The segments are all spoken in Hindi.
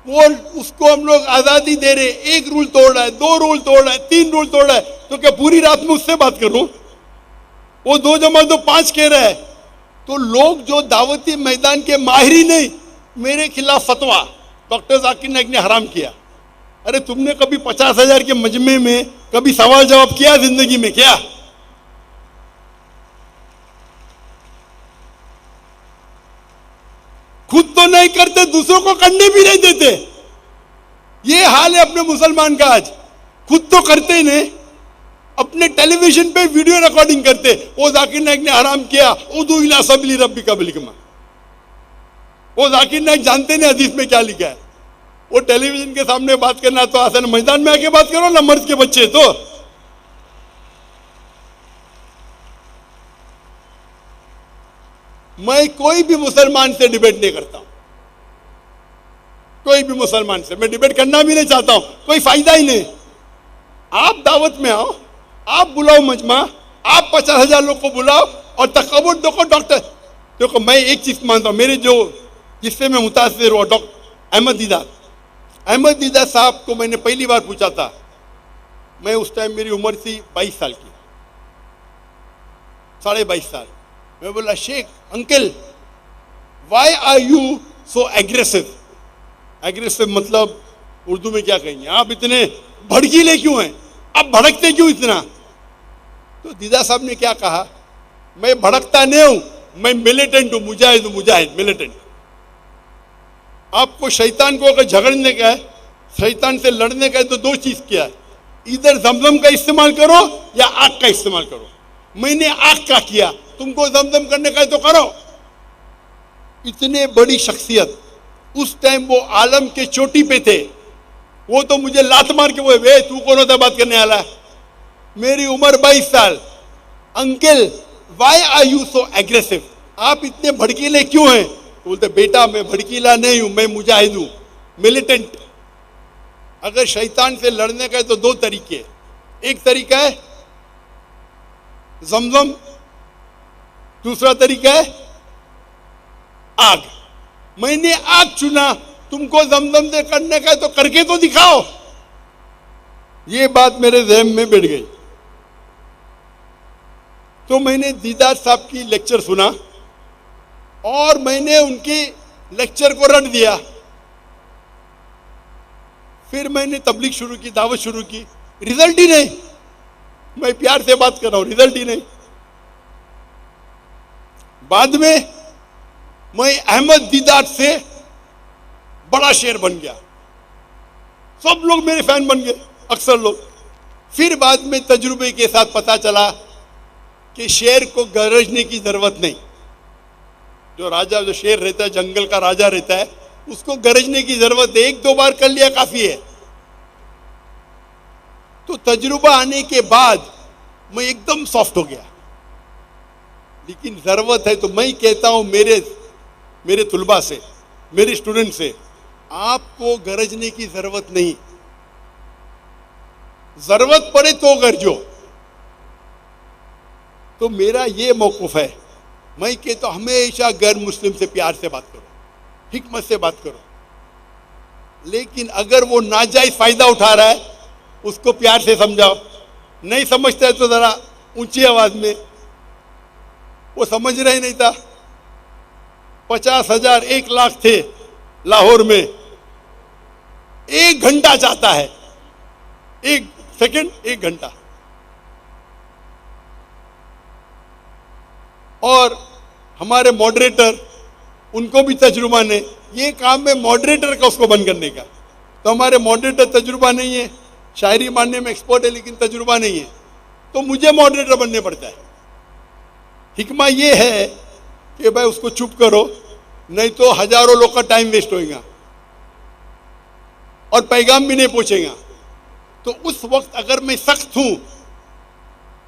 वो उसको हम लोग आजादी दे रहे, एक रूल तोड़ रहा है, दो रूल तोड़ रहा है, तीन रूल तोड़ रहा है, तो क्या पूरी रात में उससे बात करूं? वो 2+2=5 कह रहा है। तो लोग जो दावती मैदान के माहिर ही नहीं, मेरे खिलाफ फतवा डॉक्टर जाकिर नाइक ने हराम किया। अरे तुमने कभी 50,000 के मजमे में कभी सवाल जवाब किया जिंदगी में? क्या खुद तो नहीं करते, दूसरों को करने भी नहीं देते। ये हाल है अपने मुसलमान का आज। खुद तो करते ही नहीं, अपने टेलीविजन पे वीडियो रिकॉर्डिंग करते। वो जाकिर नाइक ने हराम किया, उदू इला सबीली रब्बिका बिल हिकमा। वो जाकिर नाइक जानते नहीं हदीस में क्या लिखा है। वो टेलीविजन के सामने बात करना तो आसान, मैदान में आके बात करो ना, मर्द के बच्चे। तो मैं कोई भी मुसलमान से डिबेट नहीं करता हूं, कोई भी मुसलमान से मैं डिबेट करना भी नहीं चाहता हूं, कोई फायदा ही नहीं। आप दावत में आओ, आप बुलाओ मजमा, आप 50,000 लोग को बुलाओ और तकबुर देखो। डॉक्टर देखो, मैं एक चीज मानता हूं, मेरे जो जिससे मैं मुतासिर हुआ, डॉक्टर अहमद दीदार साहब को मैंने पहली बार पूछा था। मैं उस टाइम मेरी उम्र थी 22 साल की, 22.5 साल। मैं बोला, Sheikh uncle, why are you so aggressive? Aggressive मतलब उर्दू में क्या कहेंगे, आप इतने भड़कीले क्यों हैं, आप भड़कते क्यों इतना? तो दीदा साहब ने क्या कहा, मैं भड़कता नहीं हूं, मैं मिलिटेंट हूं, मुजाहिद हूं, मुजाहिद मिलिटेंट। आपको शैतान को अगर झगड़ने का है, शैतान से लड़ने का है, तो दो चीज किया है, इधर जमजम का इस्तेमाल करो या आग का इस्तेमाल करो। मैंने आग का किया, तुमको जमजम करने का है तो करो। इतने बड़ी शख्सियत, उस टाइम वो आलम के चोटी पे थे। वो तो मुझे लात मार के वे तू कौन होता बात करने वाला? मेरी उम्र 22 साल। Uncle, why are you so aggressive? आप इतने भड़कीले क्यों हैं? तो बोलते, बेटा मैं भड़कीला नहीं हूं, मैं मुजाहिद हूं, मिलिटेंट। अगर शैतान से लड़ने का है तो दो तरीके, एक तरीका है जमजम, दूसरा तरीका है आग। मैंने आग चुना, तुमको जमजम से करने का है तो करके तो दिखाओ। ये बात मेरे ज़हन में बैठ गई। तो मैंने दीदार साहब की लेक्चर सुना और मैंने उनके लेक्चर को रट दिया। फिर मैंने तबलीग शुरू की, दावत शुरू की, रिजल्ट ही नहीं। मैं प्यार से बात कर रहा हूं, रिजल्ट ही नहीं। बाद में मैं अहमद दीदार से बड़ा शेर बन गया, सब लोग मेरे फैन बन गए, अक्सर लोग। फिर बाद में तजुर्बे के साथ पता चला कि शेर को गरजने की जरूरत नहीं। जो राजा, जो शेर रहता है, जंगल का राजा रहता है, उसको गरजने की जरूरत है, एक दो बार कर लिया काफी है। तो तजुर्बा आने के बाद मैं एकदम सॉफ्ट हो गया। लेकिन जरूरत है तो मैं कहता हूं मेरे तुलबा से, मेरे स्टूडेंट से, आपको गरजने की जरूरत नहीं। जरूरत पड़े तो गरजो। तो मेरा ये मौक़िफ़ है, मैं कहता हूं हमेशा गैर मुस्लिम से प्यार से बात करो, हिकमत से बात करो। लेकिन अगर वो नाजायज फायदा उठा रहा है, उसको प्यार से समझाओ। नहीं समझता है तो जरा ऊंची आवाज में। वो समझ रहे नहीं था। 50,000 1,00,000 थे लाहौर में, 1 घंटा जाता है, 1 सेकंड, 1 घंटा। और हमारे मॉडरेटर, उनको भी तजुर्बा नहीं। ये काम है मॉडरेटर का, उसको बंद करने का। तो हमारे मॉडरेटर तजुर्बा नहीं है, शायरी मानने में एक्सपर्ट है लेकिन तजुर्बा नहीं है, तो मुझे मॉडरेटर बनने पड़ता है। हिकमा ये है कि भाई उसको चुप करो, नहीं तो हजारों लोग का टाइम वेस्ट होएगा और पैगाम भी नहीं पहुंचेगा। तो उस वक्त अगर मैं सख्त हूं,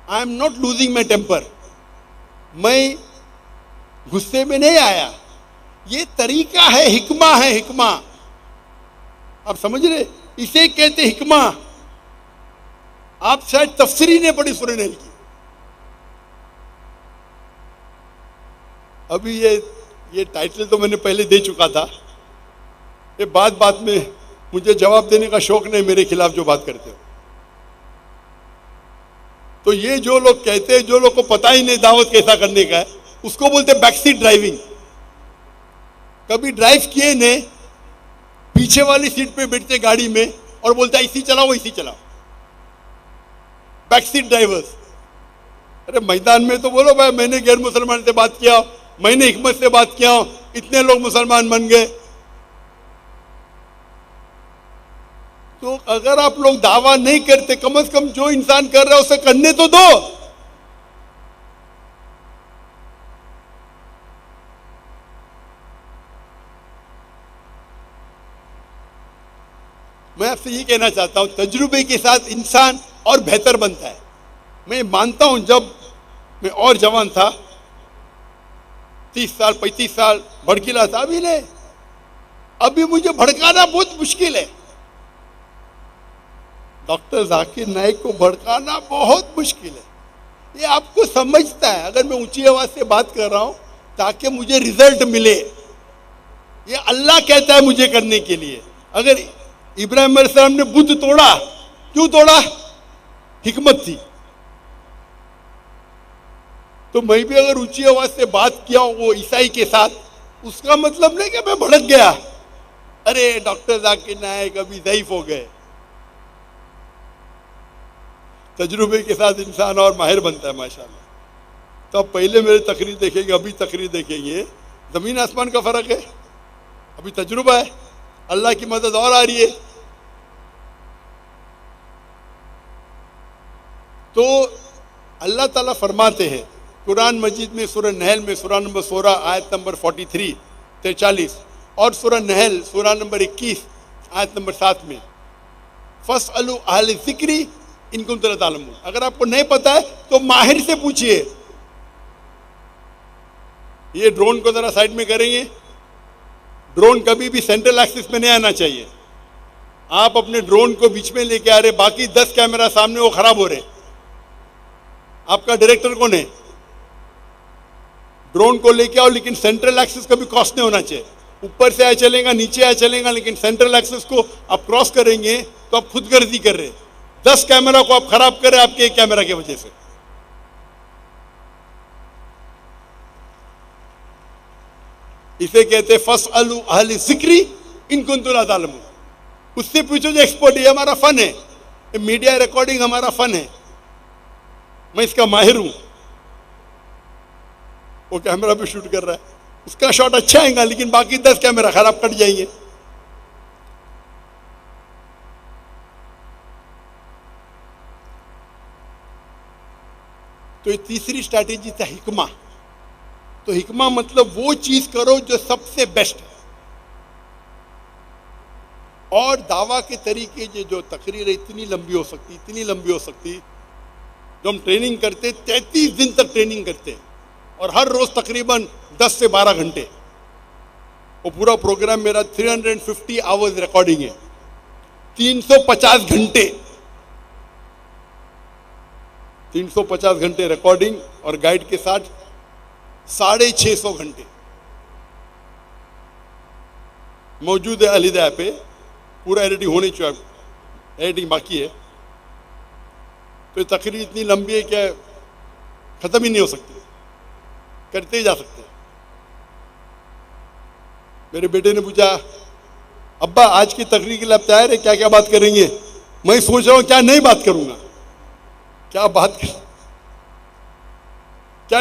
I am not losing my temper, मैं गुस्से में नहीं आया। ये तरीका है, हिकमा है, हिकमा। आप समझ रहे, इसे कहते हिकमा। आप शायद तफसीरी ने पढ़ी सूरह नहल की। अभी ये टाइटल तो मैंने पहले दे चुका था। ये बात बात में मुझे जवाब देने का शौक नहीं, मेरे खिलाफ जो बात करते हो। तो ये जो लोग कहते हैं, जो लोग को पता ही नहीं दावत कैसा करने का है, उसको बोलते बैकसीट ड्राइविंग। कभी ड्राइव किए ने, पीछे वाली सीट पे बैठते गाड़ी में और बोलता है इसी चलाओ इसी चलाओ, बैकसीट ड्राइवर्स। अरे मैदान में तो बोलो भाई मैंने गैर मुसलमान से बात किया, मैंने हिकमत से बात किया, इतने लोग मुसलमान बन गए। तो अगर आप लोग दावा नहीं करते, कम से कम जो इंसान कर रहा है उसे करने तो दो। मैं आपसे ये कहना चाहता हूं, तजुर्बे के साथ इंसान और बेहतर बनता है। मैं मानता हूं जब मैं और जवान था, 30 साल 35 साल भड़कीला था, अभी नहीं, अभी मुझे भड़काना बहुत मुश्किल है। डॉक्टर जाकिर नाइक को भड़काना बहुत मुश्किल है। ये आपको समझता है, अगर मैं ऊंची आवाज से बात कर रहा हूं ताकि मुझे रिजल्ट मिले, ये अल्लाह कहता है मुझे करने के लिए। अगर इब्राहिम अलैहिस्सलाम ने बुत तोड़ा, क्यों तोड़ा? हिकमत थी। तो मैं भी अगर ऊंची आवाज से बात किया वो ईसाई के साथ, उसका मतलब नहीं कि मैं भड़क गया, अरे डॉक्टर जाकिर नाइक अभी ज़ईफ हो गए। तजुर्बे के साथ इंसान और माहिर बनता है माशाल्लाह। तो अब पहले मेरे तकरीर देखेंगे, अभी तकरीर देखेंगे, जमीन आसमान का फर्क है। अभी तजुर्बा है, अल्लाह की मदद और आ रही है। तो अल्लाह ताला फरमाते हैं कुरान मजीद में, सूरह नहल में, सूरह नंबर 16 आयत नंबर 43 और सूरह नहल सूरह नंबर 21 आयत नंबर 7 में, फस्अलू अहल ज़िक्री इन कुंतुम ला तालमून। अगर आपको नहीं पता है तो माहिर से पूछिए। ये ड्रोन को जरा साइड में करेंगे। ड्रोन कभी भी सेंट्रल एक्सिस में नहीं आना चाहिए। आप अपने ड्रोन को बीच में लेके आ रहे, बाकी 10 कैमरा सामने वो खराब हो रहे, आपका डायरेक्टर कौन है? ड्रोन को लेके आओ, लेकिन सेंट्रल एक्सिस कभी क्रॉस नहीं होना चाहिए। ऊपर से आया चलेगा, नीचे आया चलेगा, लेकिन सेंट्रल एक्सिस को आप क्रॉस करेंगे तो आप खुदगर्जी कर रहे हैं। 10 कैमरा को आप खराब कर रहे हैं आपके एक कैमरा की वजह से। इसे कहते फस्अलू अहल ज़िक्री इन कुंतुम ला तालमून। उससे पूछो जो एक्सपर्ट है। हमारा फन है, मीडिया रिकॉर्डिंग हमारा फन है, मैं इसका माहिर हूं। वो कैमरा पे शूट कर रहा है, उसका शॉट अच्छा आएगा, लेकिन बाकी 10 कैमरा खराब कट जाएंगे। तो ये तीसरी स्ट्रैटेजी था हिकमा। तो हिकमा मतलब वो चीज करो जो सबसे बेस्ट है। और दावा के तरीके जो तकरीर इतनी लंबी हो सकती, इतनी लंबी हो सकती। जो हम ट्रेनिंग करते 33 दिन तक ट्रेनिंग करते और हर रोज तकरीबन 10 से 12 घंटे। वो पूरा प्रोग्राम मेरा 350 आवर्स रिकॉर्डिंग है, 350 घंटे, 350 घंटे रिकॉर्डिंग और गाइड के साथ 650 घंटे मौजूद है अलीदा पे। पूरा एडिटिंग होने चाहिए, एडिटिंग बाकी है। तो ये तकरीर इतनी लंबी है क्या खत्म ही नहीं हो सकती, करते ही जा सकते हैं। मेरे बेटे ने पूछा, अब्बा आज की तकरीर के लिए आप तैयार है, क्या क्या बात करेंगे? मैं सोच रहा हूं क्या नहीं बात करूंगा, क्या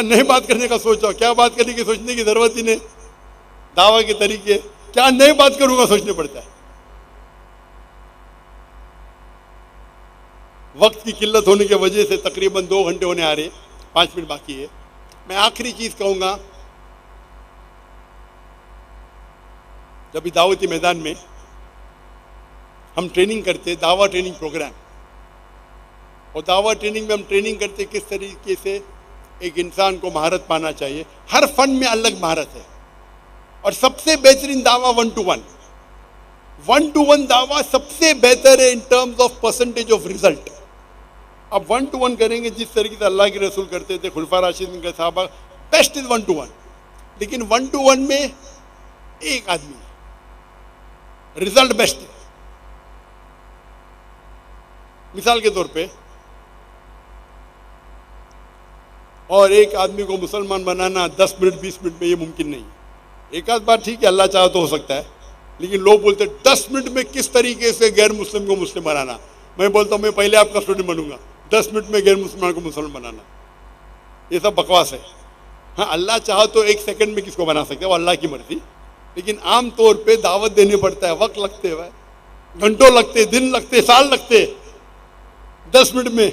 नहीं बात करने का सोच रहा हूं, क्या बात करने की सोचने की जरूरत ही नहीं। दावा के तरीके क्या नहीं बात करूंगा सोचने पड़ता है। वक्त की किल्लत होने की वजह से तकरीबन 2 घंटे होने आ रहे, 5 मिनट बाकी है। मैं आखिरी चीज कहूंगा, जब दावती मैदान में हम ट्रेनिंग करते, दावा ट्रेनिंग प्रोग्राम, और दावा ट्रेनिंग में हम ट्रेनिंग करते किस तरीके से एक इंसान को महारत पाना चाहिए। हर फन में अलग महारत है और सबसे बेहतरीन दावा 1-to-1 दावा सबसे बेहतर है in terms of percentage of result. अब 1-to-1 करेंगे जिस तरीके से अल्लाह के रसूल करते थे, खुलफा राशिदीन के सहाबा, बेस्ट इज 1-to-1। लेकिन 1-to-1 में एक आदमी, रिजल्ट बेस्ट है। मिसाल के तौर पे, और एक आदमी को मुसलमान बनाना 10 मिनट 20 मिनट में ये मुमकिन नहीं है। एक आध बार ठीक है, अल्लाह चाहे तो हो सकता है, लेकिन लोग बोलते 10 मिनट में किस तरीके से गैर मुस्लिम को मुस्लिम बनाना। मैं बोलता हूँ मैं पहले आपका स्टूडेंट बनूंगा, 10 मिनट में गैर मुसलमान को मुसलमान बनाना, ये सब बकवास है। हाँ, अल्लाह चाहे तो 1 सेकंड में किसको बना सकते हैं, वो अल्लाह की मर्जी, लेकिन आम तौर पे दावत देनी पड़ता है, वक्त लगते हैं, घंटों लगते, दिन लगते, साल लगते। 10 मिनट में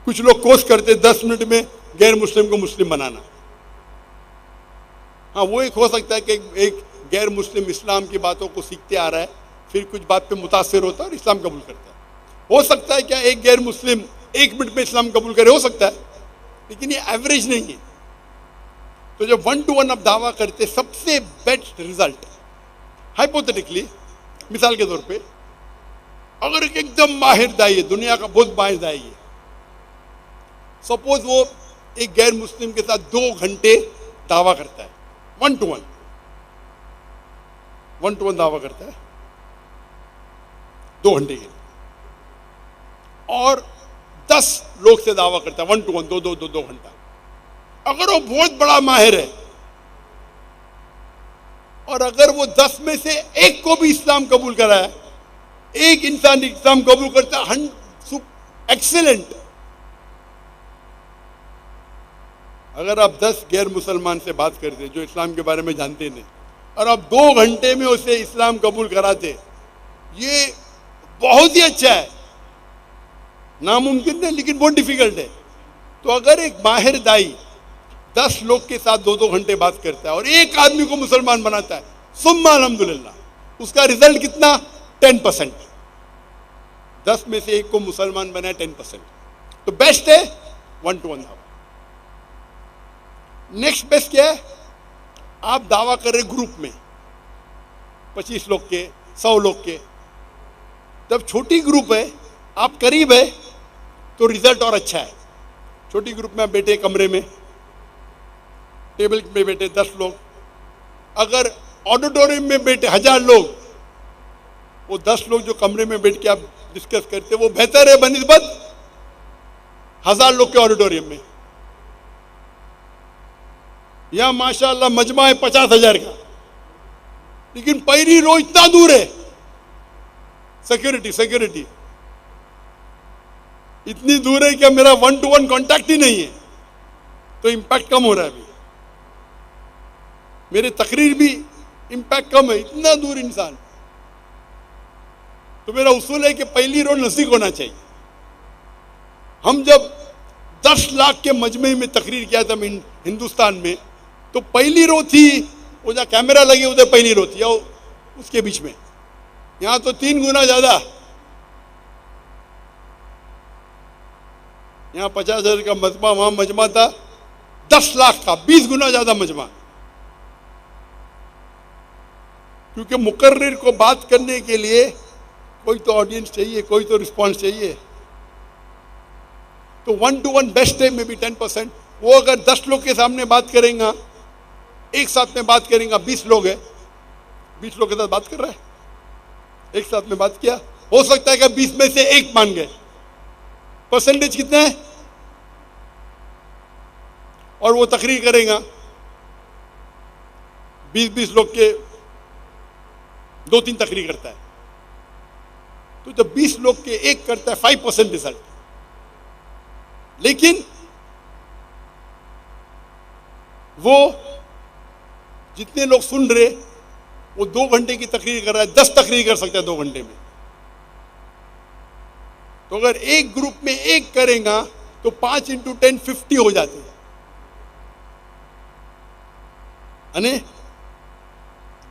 कुछ लोग कोशिश करते 10 मिनट में गैर मुस्लिम को मुस्लिम बनाना। हाँ, वो एक हो सकता है कि एक गैर मुस्लिम इस्लाम की बातों को सीखते आ रहा है, फिर कुछ बात पे मुतासिर होता है और इस्लाम कबूल करता है। हो सकता है क्या एक गैर मुस्लिम 1 मिनट में इस्लाम कबूल करे, हो सकता है, लेकिन ये एवरेज नहीं है। तो जब 1 to 1 आप दावा करते, सबसे बेस्ट रिजल्ट, हाइपोथेटिकली मिसाल के तौर पे, अगर एक एकदम माहिर दाई है, दुनिया का बहुत माहिर दाई है, सपोज वो एक गैर मुस्लिम के साथ 2 घंटे दावा करता है, 1 to 1 दावा करता है 2 घंटे के लिए, और 10 लोग से दावा करता है 1 to 1, 2 घंटा। अगर वो बहुत बड़ा माहिर है, और अगर वो 10 में से एक को भी इस्लाम कबूल कराया, एक इंसान इस्लाम कबूल करता है, एक्सीलेंट। अगर आप 10 गैर मुसलमान से बात करते जो इस्लाम के बारे में जानते नहीं, और आप 2 घंटे में उसे इस्लाम कबूल कराते, ये बहुत ही अच्छा है। नामुमकिन नहीं, लेकिन बहुत डिफिकल्ट है। तो अगर एक माहिर दाई 10 लोग के साथ 2 घंटे बात करता है और एक आदमी को मुसलमान बनाता है, सुम्मा अल्हम्दुलिल्लाह, उसका रिजल्ट कितना? 10%। 10 में से एक को मुसलमान बनाए 10%, तो बेस्ट है 1 to 1 दावा। नेक्स्ट बेस्ट क्या है? आप दावा कर रहे ग्रुप में 25 लोग के, 100 लोग के। जब छोटी ग्रुप है, आप करीब है, तो रिजल्ट और अच्छा है। छोटी ग्रुप में आप बैठे कमरे में, टेबल में बैठे 10 लोग, अगर ऑडिटोरियम में बैठे 1000 लोग, वो 10 लोग जो कमरे में बैठ के आप डिस्कस करते, वो बेहतर है बनिस्बत 1000 लोग के ऑडिटोरियम में। यहां माशाअल्लाह मजमा है 50,000 का, लेकिन पहली रो इतना दूर है, सिक्योरिटी इतनी दूर है कि मेरा 1 to 1 कांटेक्ट ही नहीं है, तो इंपैक्ट कम हो रहा है। अभी मेरे तकरीर भी इंपैक्ट कम है, इतना दूर इंसान। तो मेरा उसूल है कि पहली रो नजदीक होना चाहिए। हम जब 10 लाख के मजमे में तकरीर किया था हिंदुस्तान में, तो पहली रो थी, वो जहाँ कैमरा लगे उधर पहली रो थी, उसके बीच में। यहां तो 3 गुना ज्यादा, यहां 50,000 का मजमा, वहां मजमा था 10 लाख का, 20 गुना ज्यादा मजमा। क्योंकि मुकर्रिर को बात करने के लिए कोई तो ऑडियंस चाहिए, कोई तो रिस्पॉन्स चाहिए। तो 1 to 1 बेस्ट है, मे बी 10%। वो अगर 10 लोग के सामने बात करेगा, एक साथ में बात करेगा, 20 लोग है, 20 लोग के साथ बात कर रहा है, एक साथ में बात किया, हो सकता है कि 20 में से एक मान गए, परसेंटेज कितना है? और वो तकरीर करेगा 20 लोग के 2-3 तकरीर करता है, तो जब 20 लोग के एक करता है 5% रिजल्ट। लेकिन वो जितने लोग सुन रहे, वो 2 घंटे की तकरीर कर रहा है, 10 तकरीर कर सकता है 2 घंटे में। तो अगर एक ग्रुप में एक करेगा तो 5 into 10 50 हो जाते हैं, यानी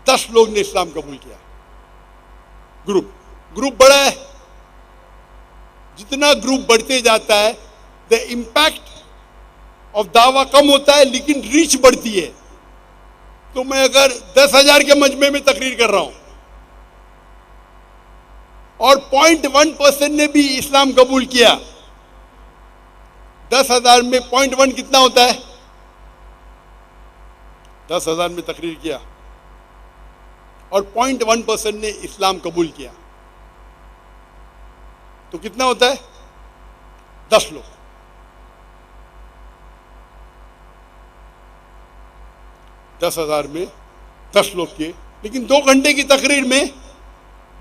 10 लोग ने इस्लाम कबूल किया। ग्रुप बड़ा है, जितना ग्रुप बढ़ते जाता है द इंपैक्ट ऑफ दावा कम होता है, लेकिन रीच बढ़ती है। तो मैं अगर 10,000 के मजमे में तकरीर कर रहा हूं और 0.1% ने भी इस्लाम कबूल किया, 10,000 में 0.1 कितना होता है? 10,000 में तकरीर किया और 0.1% ने इस्लाम कबूल किया। तो कितना होता है? 10 लोग। 10,000 में 10 लोग किए, लेकिन 2 घंटे की तकरीर में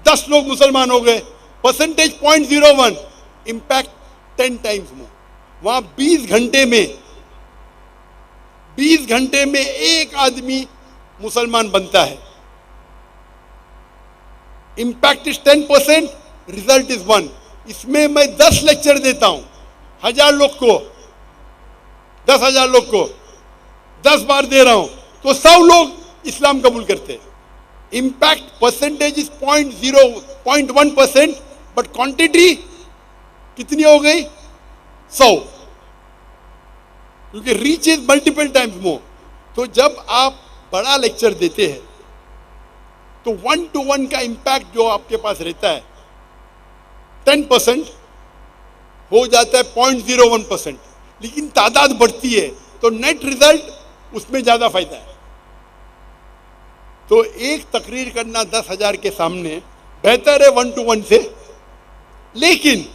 10 लोग मुसलमान हो गए। Percentage 0.01, impact 10 times more. वहां 20 घंटे में एक आदमी मुसलमान बनता है। Impact is 10%, result is 1। इसमें मैं 10 लेक्चर देता हूं 1000 लोग को, 10,000 लोग को 10 बार दे रहा हूं, तो 100 लोग इस्लाम कबूल करते हैं। Impact percentage is 0.1%, but quantity कितनी हो गई? 100, क्योंकि reach is multiple times more. तो जब आप बड़ा लेक्चर देते हैं तो 1 to 1 का इंपैक्ट जो आपके पास रहता है 10% हो जाता है 0.01%, लेकिन तादाद बढ़ती है तो नेट रिजल्ट उसमें ज्यादा फायदा है। तो एक तकरीर करना 10,000 के सामने बेहतर है 1 to 1 से। लेकिन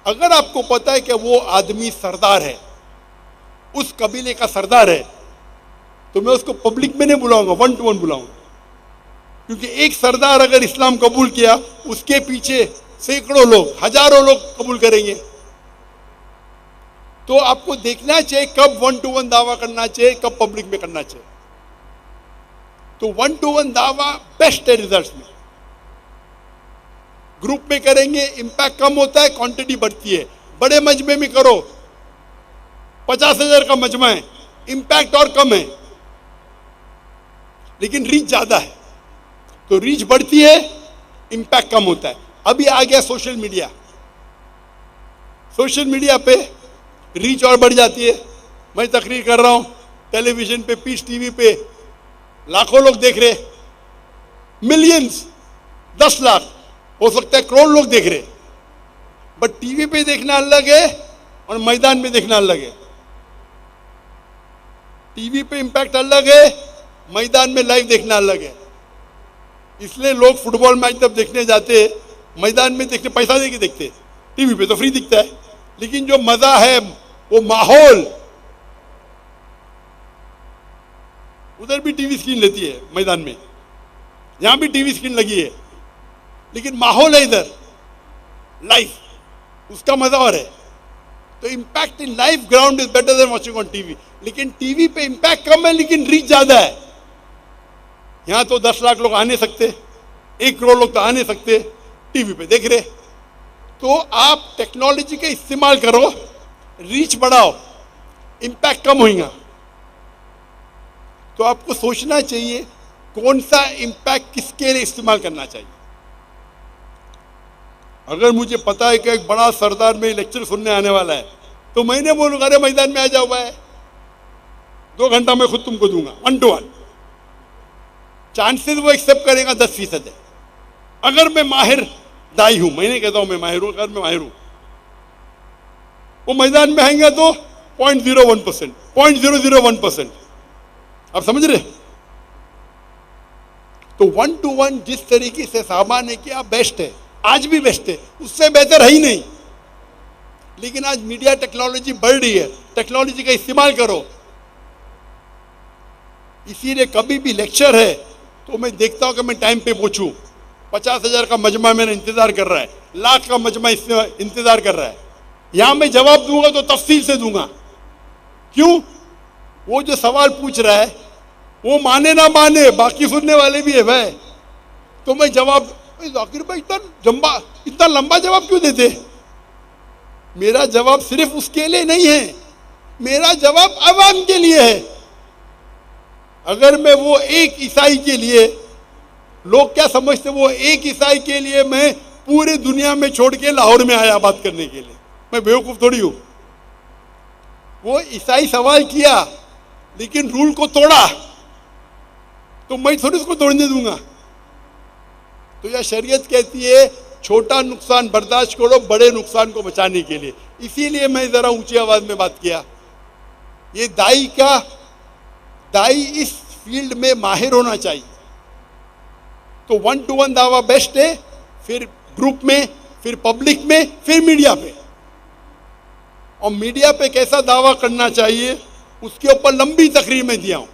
अगर आपको पता है कि वो आदमी सरदार है, उस कबीले का सरदार है, तो मैं उसको पब्लिक में नहीं बुलाऊंगा, 1 to 1 बुलाऊंगा। क्योंकि एक सरदार अगर इस्लाम कबूल किया, उसके पीछे सैकड़ों लोग, हजारों लोग कबूल करेंगे। तो आपको देखना चाहिए कब 1 to 1 दावा करना चाहिए, कब पब्लिक में करना चाहिए। तो 1 to 1 दावा बेस्ट है रिजल्ट्स में। ग्रुप में करेंगे इंपैक्ट कम होता है, क्वांटिटी बढ़ती है। बड़े मजमे में करो, 50,000 का मजमा है, इंपैक्ट और कम है, लेकिन रीच ज्यादा है। तो रीच बढ़ती है, इंपैक्ट कम होता है। अभी आ गया सोशल मीडिया। सोशल मीडिया पे रीच और बढ़ जाती है। मैं तकरीर कर रहा हूं टेलीविजन पे, पीस टीवी पे लाखों लोग देख रहे, मिलियंस, 10 लाख, हो सकता है करोड़ लोग देख रहे। बट टीवी पे देखना अलग है और मैदान में देखना अलग है। टीवी पे इंपैक्ट अलग है, मैदान में लाइव देखना अलग है। इसलिए लोग फुटबॉल मैच जब देखने जाते हैं, मैदान में देखते पैसा देके देखते, टीवी पे तो फ्री दिखता है। लेकिन जो मजा है वो माहौल, उधर भी टीवी स्क्रीन लेती है मैदान में, यहां भी टीवी स्क्रीन लगी है, लेकिन माहौल है इधर लाइव, उसका मजा और है। तो impact in live ground is better than watching on TV. लेकिन टीवी पे इंपैक्ट कम है, लेकिन रीच ज्यादा है। यहां तो 10 लाख लोग आ नहीं सकते, 1 करोड़ लोग तो आ नहीं सकते, टीवी पे देख रहे। तो आप टेक्नोलॉजी का इस्तेमाल करो, रीच बढ़ाओ, इंपैक्ट कम होगा। तो आपको सोचना चाहिए कौन सा इंपैक्ट किसके लिए इस्तेमाल करना चाहिए। अगर मुझे पता है कि एक बड़ा सरदार में लेक्चर सुनने आने वाला है, तो मैंने बोलूंगा अरे मैदान में आ जाओ भाई, 2 घंटा मैं खुद तुमको दूंगा 1 to 1। चांसेस वो एक्सेप्ट करेगा 10% है। अगर मैं माहिर दाई हूं, मैं नहीं कहता हूं मैं माहिर हूं, अगर मैं माहिर हूं, वो मैदान में आएंगे तो 0.01%, 0.001%। आप समझ रहे? तो 1 to 1 जिस तरीके से साहबा ने किया बेस्ट है, आज भी बेस्ट है, उससे बेहतर है ही नहीं। लेकिन आज मीडिया टेक्नोलॉजी बढ़ रही है, टेक्नोलॉजी का इस्तेमाल करो। इसीलिए कभी भी लेक्चर है तो मैं देखता हूं कि मैं टाइम पे पहुंचूं। 50,000 का मजमा मेरा इंतजार कर रहा है, लाख का मजमा इंतजार कर रहा है। यहां मैं जवाब दूंगा तो तफसील से दूंगा। क्यों? वो जो सवाल पूछ रहा है वो माने ना माने, बाकी सुनने वाले भी है भाई। तो मैं जवाब, जाकिर भाई इतना लंबा जवाब क्यों देते? मेरा जवाब सिर्फ उसके लिए नहीं है, मेरा जवाब अवाम के लिए है। अगर मैं वो एक ईसाई के लिए, लोग क्या समझते, वो एक ईसाई के लिए मैं पूरी दुनिया में छोड़ के लाहौर में आया बात करने के लिए, मैं बेवकूफ थोड़ी हूं। वो ईसाई सवाल किया लेकिन रूल को तोड़ा, तो मैं थोड़ी उसको तोड़ने दूंगा। तो यह शरीयत कहती है छोटा नुकसान बर्दाश्त करो बड़े नुकसान को बचाने के लिए। इसीलिए मैं जरा ऊंची आवाज में बात किया। ये दाई इस फील्ड में माहिर होना चाहिए। तो 1-to-1 दावा बेस्ट है, फिर ग्रुप में, फिर पब्लिक में, फिर मीडिया पे। और मीडिया पे कैसा दावा करना चाहिए उसके ऊपर लंबी तकरीर में दिया हूं।